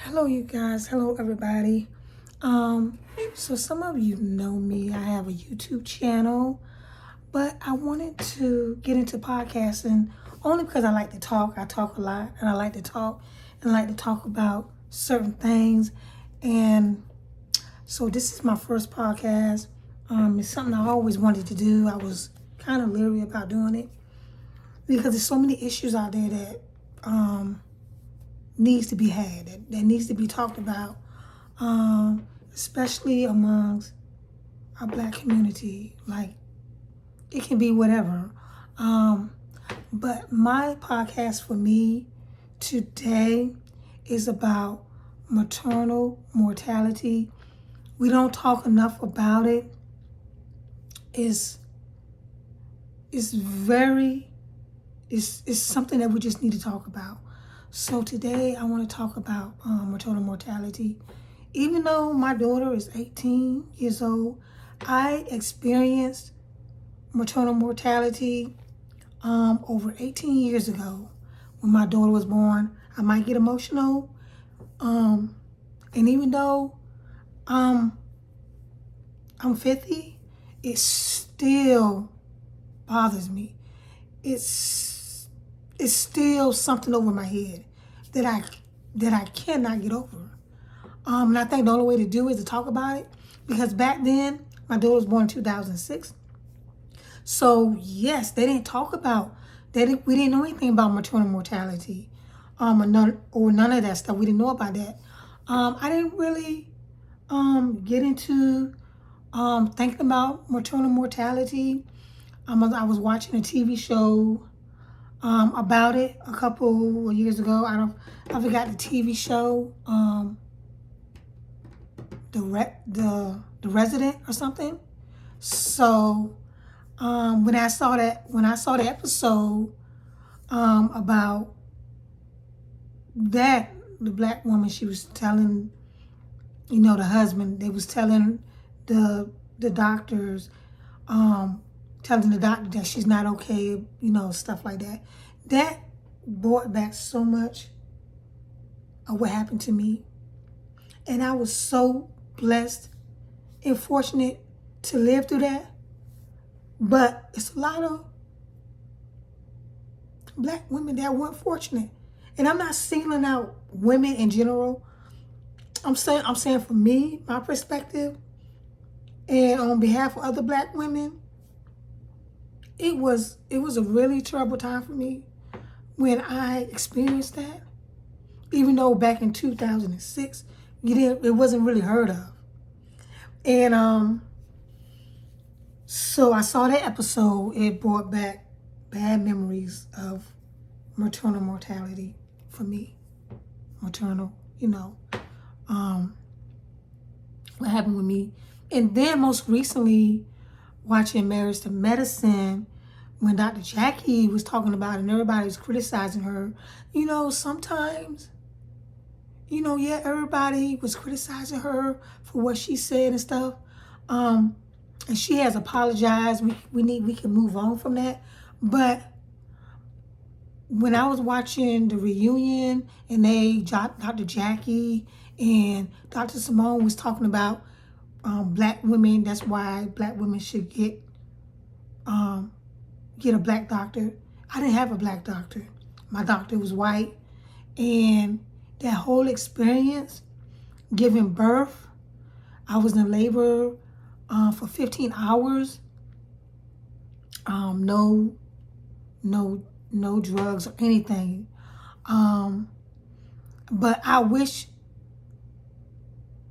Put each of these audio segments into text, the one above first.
Hello, you guys. Hello, everybody. Um, so some of you know me. I have a YouTube channel, but I wanted to get into podcasting only because I like to talk. I talk a lot, and I like to talk, and I like to talk about certain things. And so this is my first podcast. It's something I always wanted to do. I was kind of leery about doing it because there's so many issues out there that needs to be had, that needs to be talked about, especially amongst our Black community. Like, it can be whatever. Um, but my podcast for me today is about maternal mortality. We don't talk enough about it. It's it's something that we just need to talk about. So today I want to talk about maternal mortality. Even though my daughter is 18 years old, I experienced maternal mortality over 18 years ago when my daughter was born. I might get emotional. And even though um, I'm 50, it still bothers me. It's still something over my head that I cannot get over. And I think the only way to do it is to talk about it, because back then my daughter was born in 2006. So yes, they didn't talk about we didn't know anything about maternal mortality, or none of that stuff. We didn't know about that. I didn't really get into thinking about maternal mortality. I was watching a TV show about it a couple of years ago. I forgot the TV show, the Resident or something. So when I saw the episode about that, the Black woman, she was telling, the husband, they was telling the doctors, telling the doctor that she's not okay, stuff like that. That brought back so much of what happened to me. And I was so blessed and fortunate to live through that. But it's a lot of Black women that weren't fortunate. And I'm not singling out women in general. I'm saying for me, my perspective, and on behalf of other Black women, it was a really terrible time for me when I experienced that. Even though back in 2006, it wasn't really heard of. And so I saw that episode. It brought back bad memories of maternal mortality for me. Maternal, what happened with me. And then most recently, watching Marriage to Medicine, when Dr. Jackie was talking about it and everybody was criticizing her, sometimes, everybody was criticizing her for what she said and stuff. And she has apologized. We can move on from that. But when I was watching the reunion and Dr. Jackie and Dr. Simone was talking about Black women, that's why Black women should get a Black doctor. I didn't have a Black doctor. My doctor was white. And that whole experience, giving birth, I was in labor for 15 hours. No drugs or anything. But I wish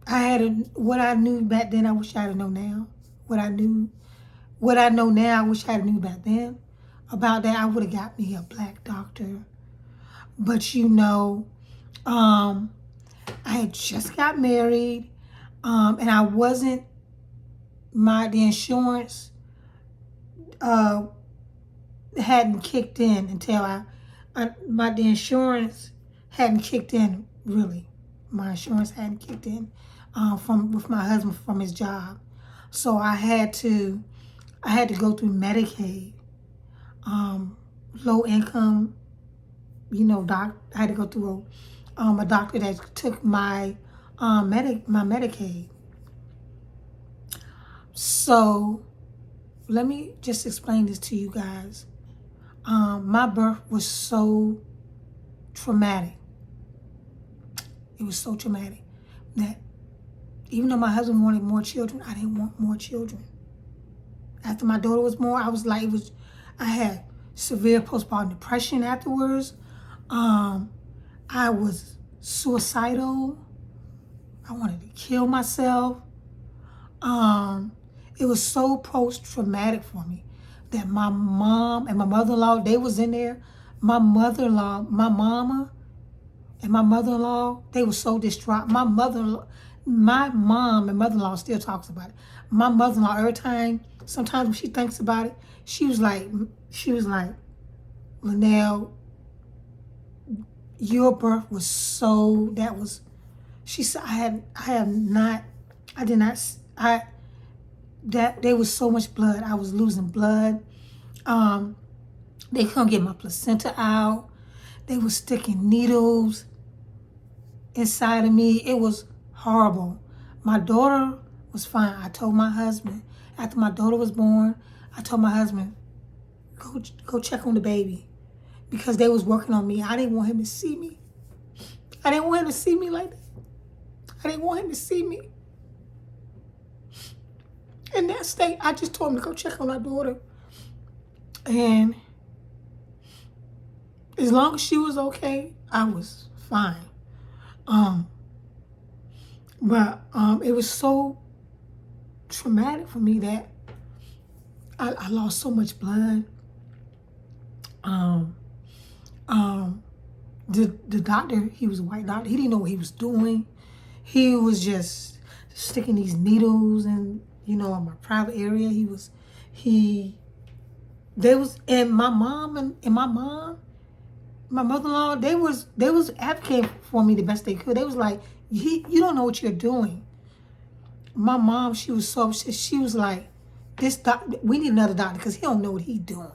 I had what I knew back then. I wish I had known now. What I know now, I wish I had knew back then. About that, I would have got me a Black doctor. But I had just got married, and I wasn't. The insurance hadn't kicked in until the insurance hadn't kicked in, really. My insurance hadn't kicked in with my husband from his job. So I had to go through Medicaid, low income, I had to go through a doctor that took my my Medicaid. So let me just explain this to you guys. My birth was so traumatic. It was so traumatic that even though my husband wanted more children, I didn't want more children. After my daughter was born, I was like, I had severe postpartum depression afterwards. I was suicidal. I wanted to kill myself. It was so post-traumatic for me that my mom and my mother-in-law, they was in there. My mother-in-law, my mama, and my mother-in-law, they were so distraught. My mom and mother-in-law still talks about it. My mother-in-law, every time, sometimes when she thinks about it, she was like, Linnell, your birth was so, she said, there was so much blood. I was losing blood. They couldn't get my placenta out. They were sticking needles inside of me. It was horrible. My daughter was fine. I told my husband, after my daughter was born, I told my husband, go check on the baby, because they was working on me. I didn't want him to see me. I didn't want him to see me like that. I didn't want him to see me in that state. I just told him to go check on our daughter. And as long as she was okay, I was fine. But it was so traumatic for me that I lost so much blood. The doctor, he was a white doctor. He didn't know what he was doing. He was just sticking these needles in, in my private area. And my mom and my mother-in-law, they was advocating for me the best they could. They was like, you don't know what you're doing. My mom, she was so upset. She was like, this doctor, we need another doctor because he don't know what he's doing.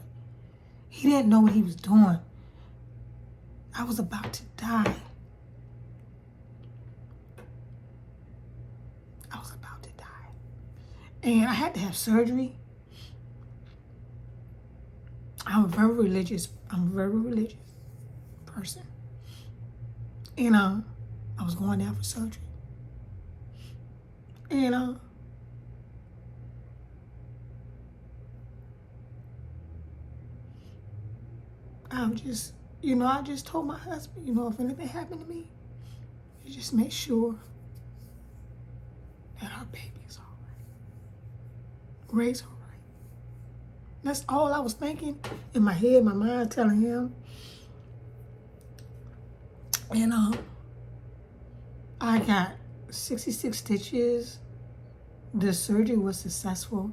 He didn't know what he was doing. I was about to die. I was about to die. And I had to have surgery. I'm a very religious person. And I was going down for surgery. And I'm just, I just told my husband, if anything happened to me, you just make sure that our baby's all right. Raise her right. That's all I was thinking in my head, my mind, telling him. And I got 66 stitches. The surgery was successful.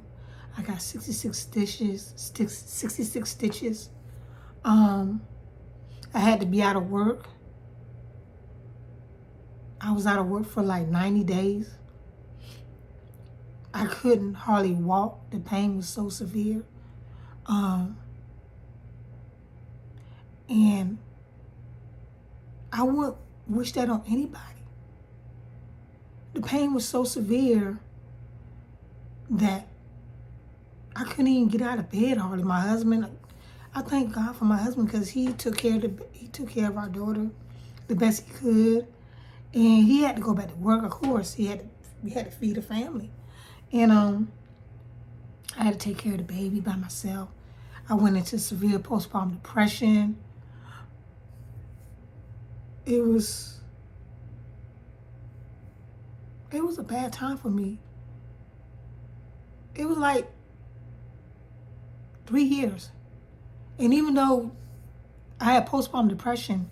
I got 66 stitches. 66 stitches. I had to be out of work. I was out of work for like 90 days. I couldn't hardly walk. The pain was so severe. And I would wish that on anybody. The pain was so severe that I couldn't even get out of bed hardly. My husband, I thank God for my husband because he took care of our daughter the best he could, and he had to go back to work. Of course, we had to feed a family, and I had to take care of the baby by myself. I went into severe postpartum depression. It was a bad time for me. It was like 3 years. And even though I had postpartum depression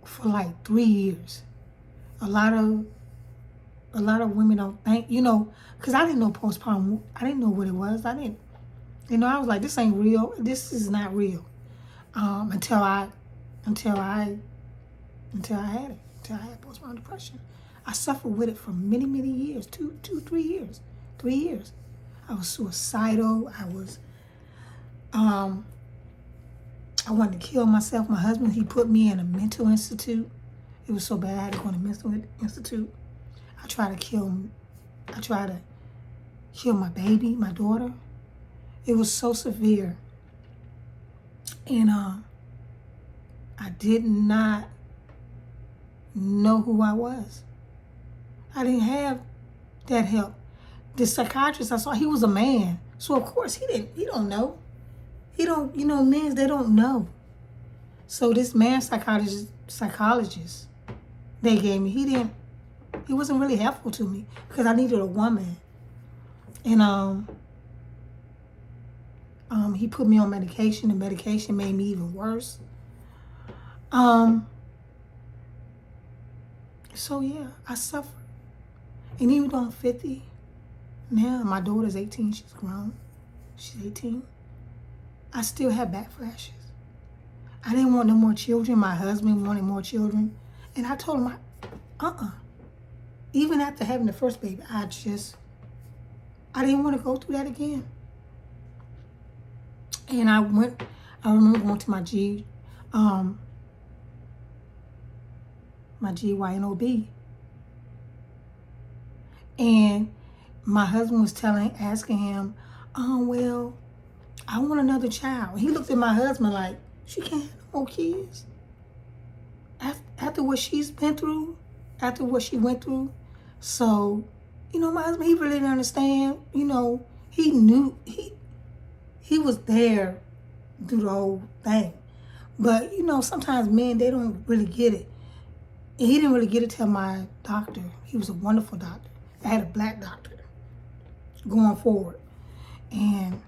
for like 3 years, a lot of women don't think, because I didn't know postpartum. I didn't know what it was. I didn't, I was like, this ain't real. This is not real. Until I had it. Until I had postpartum depression. I suffered with it for many, many years. 3 years. 3 years. I was suicidal. I wanted to kill myself. My husband, he put me in a mental institute It was so bad I had to go to the mental institute. I tried to kill my baby, my daughter. It was so severe. And I did not know who I was. I didn't have that help. The psychiatrist I saw, he was a man. So of course he don't know. Men, they don't know. So this man psychologist they gave me, he wasn't really helpful to me because I needed a woman. And he put me on medication. The medication made me even worse. So yeah, I suffered. And even though I'm 50, now my daughter's 18, she's grown. She's 18. I still have back flashes. I didn't want no more children. My husband wanted more children. And I told him, even after having the first baby, I didn't want to go through that again. And I remember going to my GYNOB. And my husband was asking him, well, I want another child. He looked at my husband like, she can't have no more kids. After what she's been through, after what she went through. So, my husband, he really didn't understand. He knew, he was there through the whole thing. But, sometimes men, they don't really get it. And he didn't really get it till my doctor. He was a wonderful doctor. I had a black doctor going forward. And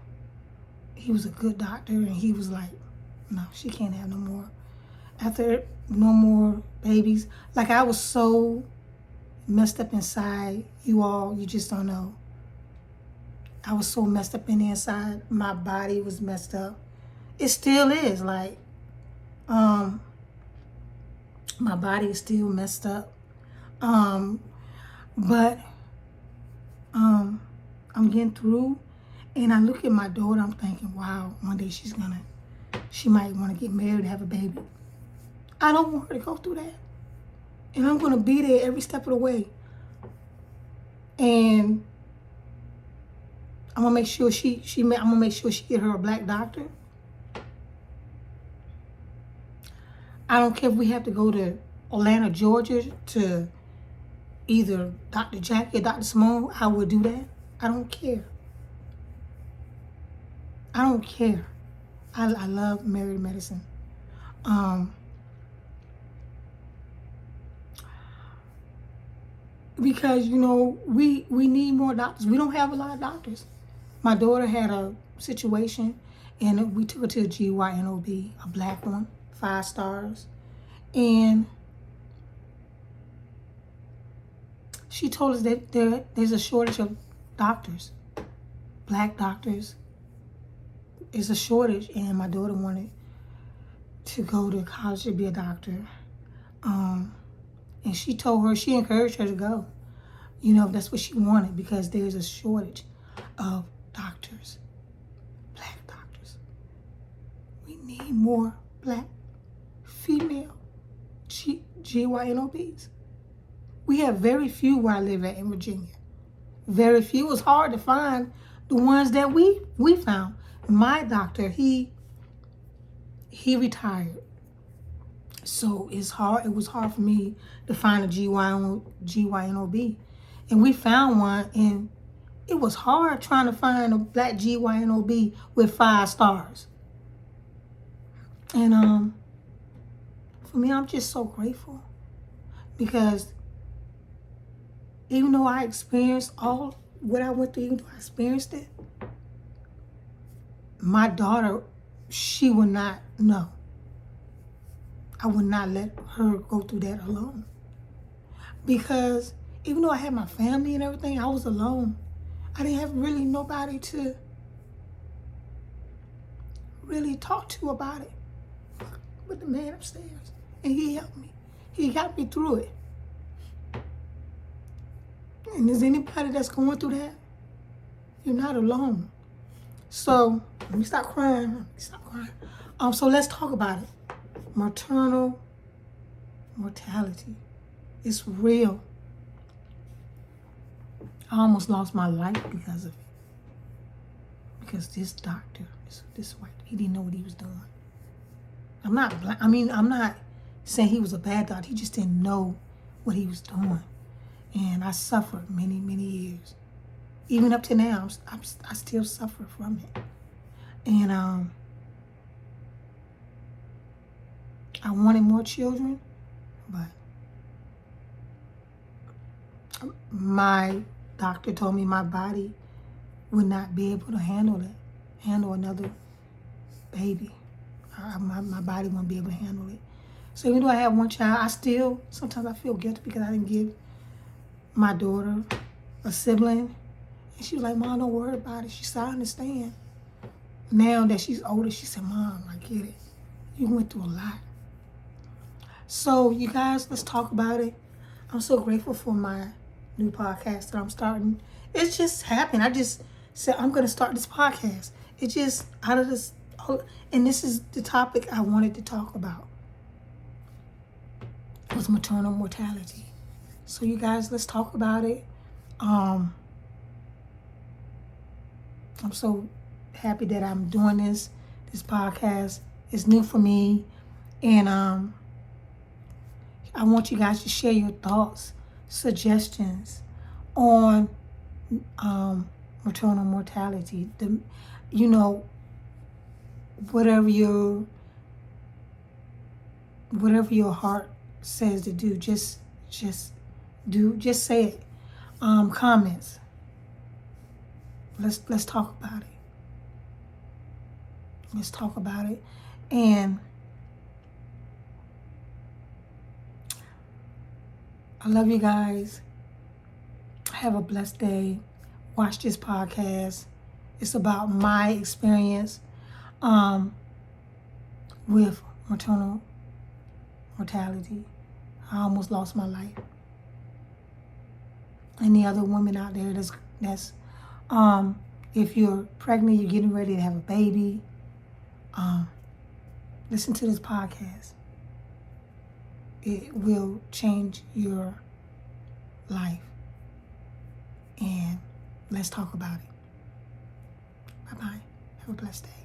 he was a good doctor. And he was like, no, she can't have no more. After no more babies. Like, I was so messed up inside. You just don't know. I was so messed up in the inside. My body was messed up. It still is. Like, my body is still messed up. But I'm getting through. And I look at my daughter, I'm thinking, wow, one day she might want to get married and have a baby. I don't want her to go through that. And I'm going to be there every step of the way. And I'm going to make sure I'm going to make sure she get her a black doctor. I don't care if we have to go to Atlanta, Georgia to either Dr. Jackie or Dr. Simone. I will do that. I don't care. I don't care. I love married medicine. Because, we need more doctors. We don't have a lot of doctors. My daughter had a situation, and we took her to a GYNOB, a black one, 5 stars. And she told us that there's a shortage of doctors, black doctors. It's a shortage, and my daughter wanted to go to college to be a doctor. And she encouraged her to go, if that's what she wanted, because there's a shortage of doctors, black doctors. We need more black female GYNOBs. We have very few where I live at in Virginia. Very few. It was hard to find the ones that we found. My doctor, he retired. So it was hard for me to find a GYNOB. And we found one, and it was hard trying to find a black GYNOB with 5 stars. And for me, I'm just so grateful. Because even though I experienced all what I went through, even though I experienced it, my daughter, she would not know. I would not let her go through that alone. Because even though I had my family and everything, I was alone. I didn't have really nobody to really talk to about it. But the man upstairs. And he helped me. He got me through it. And is anybody that's going through that? You're not alone. So, let me stop crying. So let's talk about it. Maternal mortality. It's real. I almost lost my life because of it. Because this doctor, this white, he didn't know what he was doing. I'm not saying he was a bad doctor. He just didn't know what he was doing. And I suffered many, many years. Even up to now, I still suffer from it. And I wanted more children, but my doctor told me my body would not be able to handle another baby. My body won't be able to handle it. So even though I have one child, sometimes I feel guilty because I didn't give my daughter a sibling. And she was like, Mom, don't worry about it. She said, I understand. Now that she's older, she said, Mom, I get it. You went through a lot. So you guys, let's talk about it. I'm so grateful for my new podcast that I'm starting. It just happened. I just said, I'm going to start this podcast. It just, out of this, and this is the topic I wanted to talk about, was maternal mortality. So you guys, let's talk about it. I'm so happy that I'm doing this podcast. It's new for me. And I want you guys to share your thoughts, suggestions on maternal mortality. Whatever your heart says to do, just say it. Comments. Let's talk about it. Let's talk about it. And I love you guys. Have a blessed day. Watch this podcast. It's about my experience with maternal mortality. I almost lost my life. Any other women out there that's if you're pregnant, you're getting ready to have a baby, listen to this podcast. It will change your life. And let's talk about it. Bye-bye. Have a blessed day.